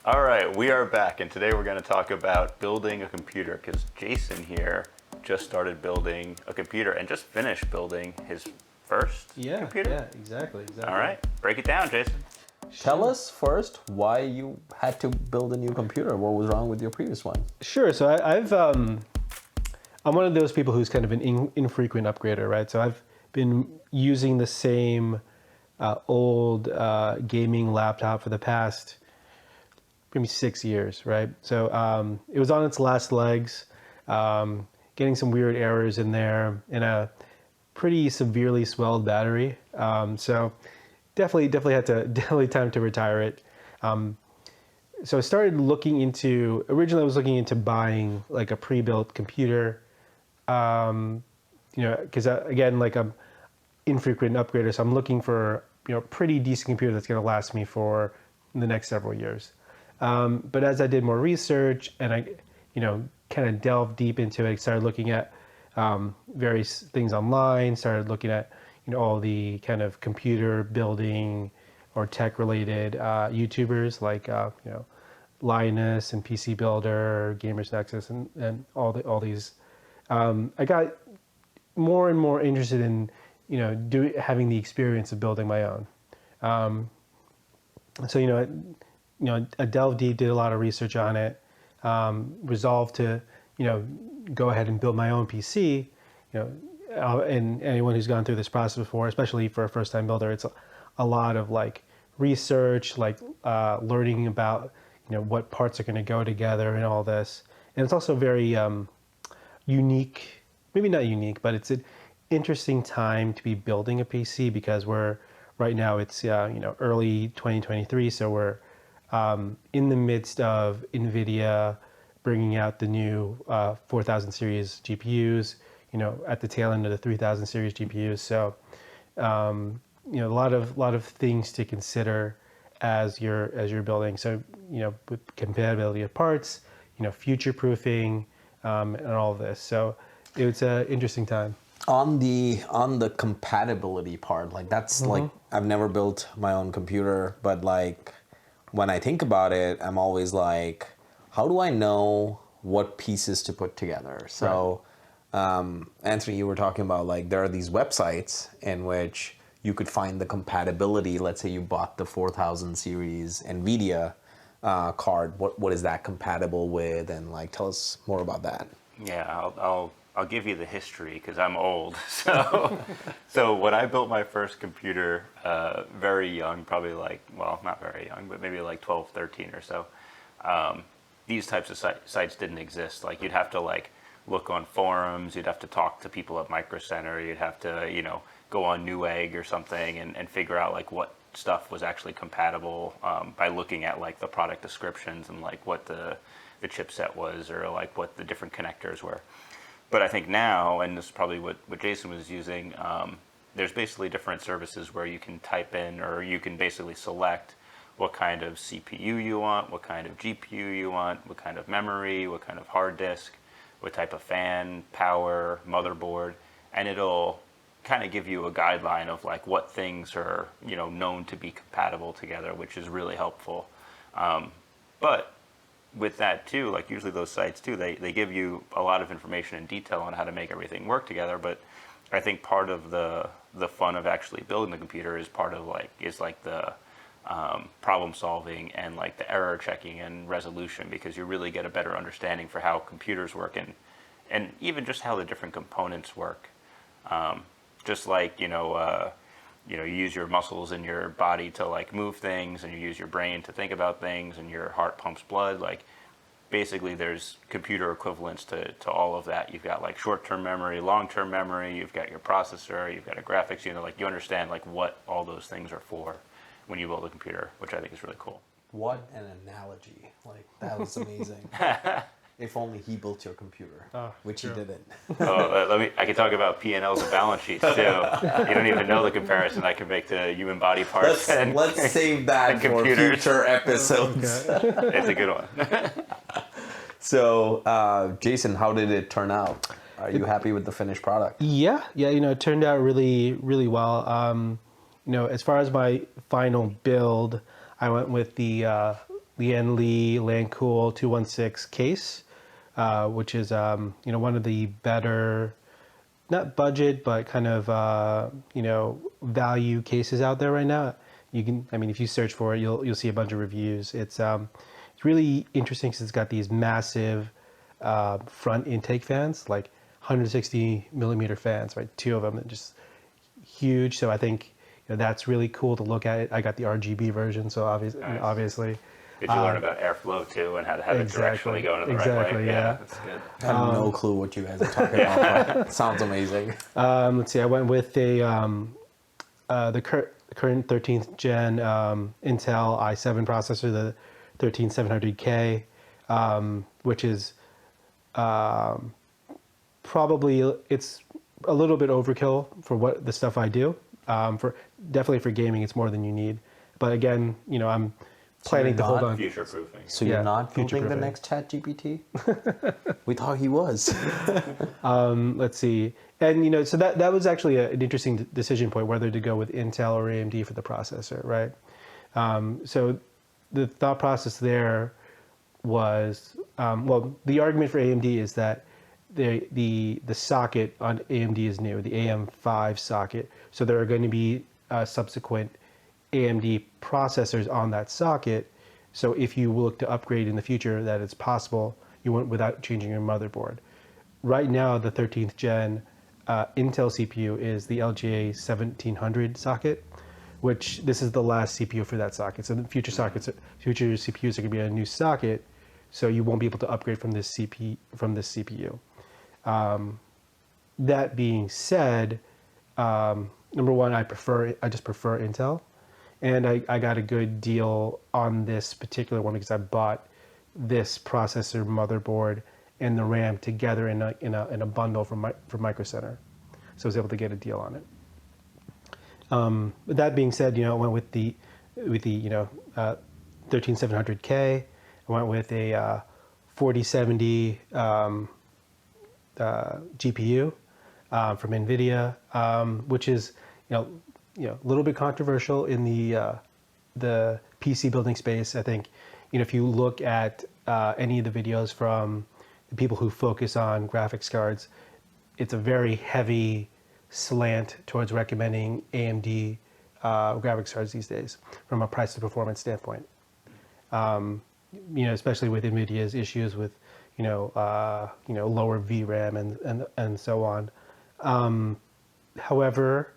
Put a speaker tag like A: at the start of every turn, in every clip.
A: All right, we are back, and today we're going to talk about building a computer because Jason here just started building a computer and just finished building his first computer.
B: Yeah, exactly.
A: All right, break it down, Jason.
C: Tell us first why you had to build a new computer. What was wrong with your previous one?
B: Sure. So I'm one of those people who's kind of an infrequent upgrader, right? So I've been using the same old gaming laptop for the past maybe 6 years, right? So it was on its last legs, getting some weird errors in there, and a pretty severely swelled battery. So definitely had to definitely time to retire it. So I started looking into. Originally, I was looking into buying like a pre-built computer. Because again, like I'm infrequent upgrader, so I'm looking for pretty decent computer that's going to last me for the next several years. But as I did more research and I, kind of delved deep into it, started looking at various things online, started looking at all the kind of computer building or tech related YouTubers like Linus and PC Builder, Gamers Nexus, and all these. I got more and more interested in having the experience of building my own. So I delved deep, did a lot of research on it, resolved to go ahead and build my own PC. And anyone who's gone through this process before, especially for a first-time builder, it's a lot of like research, like learning about what parts are going to go together and all this. And it's also very unique, maybe not unique, but it's an interesting time to be building a PC because right now it's early 2023, so we're in the midst of NVIDIA bringing out the new 4000 series GPUs, at the tail end of the 3000 series GPUs. So, a lot of things to consider as you're building. So, with compatibility of parts, future proofing, and all of this. So, it's an interesting time.
C: On the compatibility part, like that's like I've never built my own computer, but like when I think about it, I'm always like, how do I know what pieces to put together? So, Anthony, you were talking about like there are these websites in which you could find the compatibility. Let's say you bought the 4000 series NVIDIA card. What is that compatible with? And like, tell us more about that.
A: Yeah, I'll give you the history because I'm old. So when I built my first computer, very young, probably like, well, not very young, but maybe like 12, 13 or so, these types of sites didn't exist. Like you'd have to like look on forums, you'd have to talk to people at Micro Center, you'd have to, go on Newegg or something and figure out like what stuff was actually compatible by looking at like the product descriptions and like what the chipset was or like what the different connectors were. But I think now, and this is probably what Jason was using, there's basically different services where you can type in or you can basically select what kind of CPU you want, what kind of GPU you want, what kind of memory, what kind of hard disk, what type of fan, power, motherboard, and it'll kind of give you a guideline of like what things are known to be compatible together, which is really helpful. But with that too, like usually those sites too, they give you a lot of information in detail on how to make everything work together. But I think part of the fun of actually building the computer is the problem solving and like the error checking and resolution, because you really get a better understanding for how computers work and even just how the different components work. Just like you use your muscles in your body to like move things, and you use your brain to think about things, and your heart pumps blood. Like basically there's computer equivalents to all of that. You've got like short-term memory, long-term memory, you've got your processor, you've got a graphics unit, like you understand like what all those things are for when you build a computer, which I think is really cool.
C: What an analogy. Like that was amazing. If only he built your computer, which
B: sure.
C: he didn't.
A: I can talk about P&Ls and balance sheets too. You don't even know the comparison I can make to human body parts.
C: Let's save that for future episodes.
A: It's a good one.
C: So, Jason, how did it turn out? Are you happy with the finished product?
B: Yeah, it turned out really, really well. As far as my final build, I went with the Lian Li Lancool 216 case, which is one of the better, not budget, but kind of value cases out there right now. You can, I mean, if you search for it, you'll see a bunch of reviews. It's really interesting because it's got these massive front intake fans, like 160 millimeter fans, right? Two of them, just huge. So I think that's really cool to look at it. I got the RGB version, so obviously.
A: Did you learn about airflow too, and how to have it directionally go in the right way?
B: Yeah.
A: That's good.
C: I have no clue what you guys are talking about, but it sounds amazing.
B: Let's see. I went with the current 13th gen Intel i7 processor, the 13700K, which is probably it's a little bit overkill for what the stuff I do. Definitely for gaming, it's more than you need. But again, I'm planning to hold on.
A: Future proofing.
C: So you're not building the
B: future-proofing.
C: next ChatGPT? We thought he was.
B: Let's see. And so that was actually an interesting decision point, whether to go with Intel or AMD for the processor, right? So the thought process there was, the argument for AMD is that the socket on AMD is new, the AM5 socket. So there are going to be subsequent AMD processors on that socket. So if you look to upgrade in the future, that it's possible you won't without changing your motherboard. Right now, the 13th gen Intel CPU is the LGA 1700 socket, which this is the last CPU for that socket. So the future CPUs are going to be a new socket, so you won't be able to upgrade from this CPU. That being said, number one, I just prefer Intel, and I got a good deal on this particular one because I bought this processor, motherboard, and the RAM together in a bundle from Micro Center, so I was able to get a deal on it. But that being said, I went with the 13700K. I went with a 4070 GPU from NVIDIA, which is a little bit controversial in the PC building space. I think if you look at any of the videos from the people who focus on graphics cards, it's a very heavy slant towards recommending AMD graphics cards these days from a price to performance standpoint. Especially with NVIDIA's issues with lower VRAM and so on. However,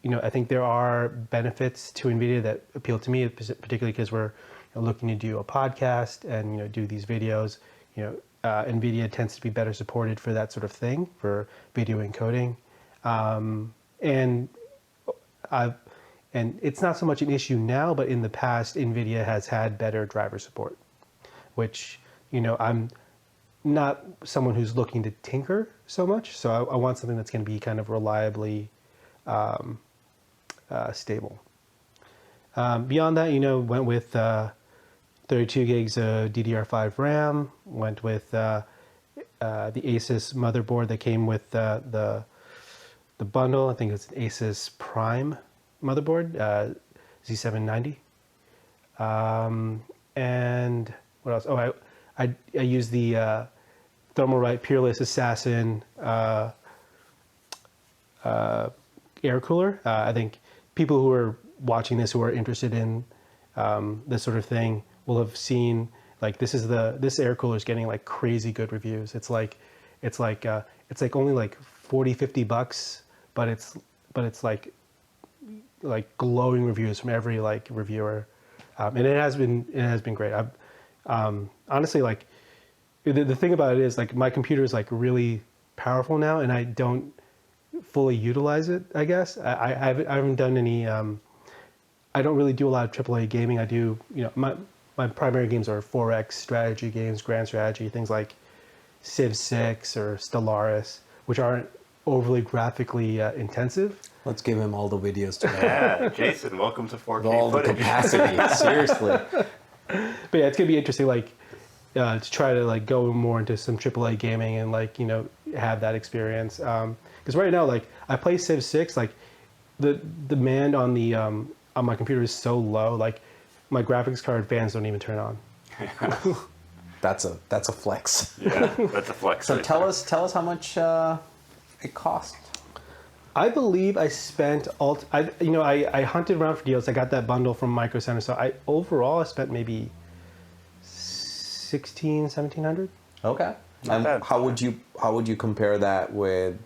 B: I think there are benefits to NVIDIA that appeal to me, particularly because we're looking to do a podcast and do these videos. NVIDIA tends to be better supported for that sort of thing, for video encoding, and it's not so much an issue now, but in the past, NVIDIA has had better driver support, which I'm not someone who's looking to tinker so much, so I want something that's going to be kind of reliably stable. Beyond that, went with 32 gigs of DDR5 RAM, went with the Asus motherboard that came with the bundle. I think it's an Asus Prime motherboard, Z790. And what else? Oh, I used the Thermalright Peerless Assassin air cooler. I think people who are watching this who are interested in this sort of thing will have seen, like, this air cooler is getting like crazy good reviews. It's like only like $40-50, but it's like glowing reviews from every like reviewer, and it has been great. Honestly, like, the thing about it is, like, my computer is like really powerful now, and I don't fully utilize it. I guess I haven't done any. I don't really do a lot of AAA gaming. I do, my primary games are 4X strategy games, grand strategy, things like Civ 6 or Stellaris, which aren't overly graphically intensive.
C: Let's give him all the videos today.
A: Yeah, Jason, welcome to 4K
C: All the
A: footage.
C: capacity, seriously.
B: But yeah, it's gonna be interesting, like, to try to like go more into some AAA gaming and like have that experience. Because right now, like, I play Civ 6, like the demand on the on my computer is so low, like my graphics card fans don't even turn on.
C: That's a flex.
A: Yeah, that's a flex.
C: So
A: right
C: tell
A: there.
C: us how much it cost.
B: I believe I spent I hunted around for deals. I got that bundle from Micro Center. So I spent maybe 1700.
C: Okay.
A: Not
C: And
A: bad.
C: how would you compare that with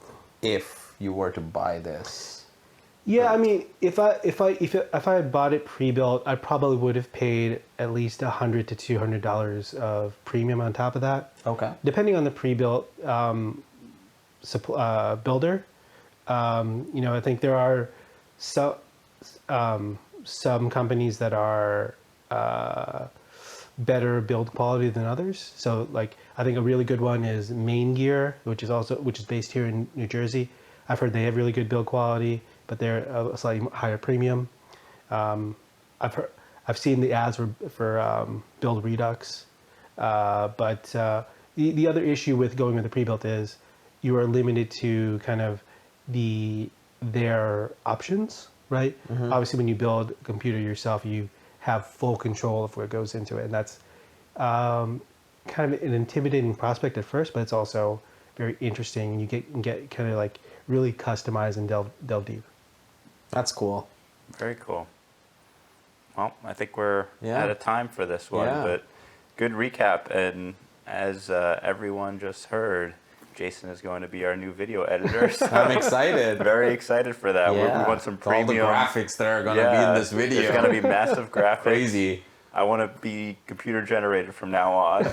C: if you were to buy this?
B: Yeah, I mean, if I had bought it pre-built, I probably would have paid at least $100 to $200 of premium on top of that,
C: Okay.
B: depending on the pre-built builder. I think there are some companies that are better build quality than others. So, like, I think a really good one is Main Gear, which is based here in New Jersey. I've heard they have really good build quality, but they're a slightly higher premium. I've seen the ads for Build Redux, but the other issue with going with the pre-built is you are limited to kind of their options, right? Obviously, when you build a computer yourself, you have full control of what goes into it, and that's kind of an intimidating prospect at first, but it's also very interesting. You get kind of like really customize and delve deep.
C: That's cool.
A: Very cool. Well, I think we're
C: Yeah.
A: out of time for this one,
C: Yeah.
A: but good recap. And as everyone just heard, Jason is going to be our new video editor. So
C: I'm excited.
A: very excited for that. We want some
C: All the
A: premium
C: graphics that are gonna be in this video.
A: There's going to be massive graphics.
C: Crazy.
A: I want to be computer generated from now on.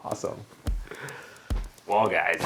C: Awesome.
A: Well, guys,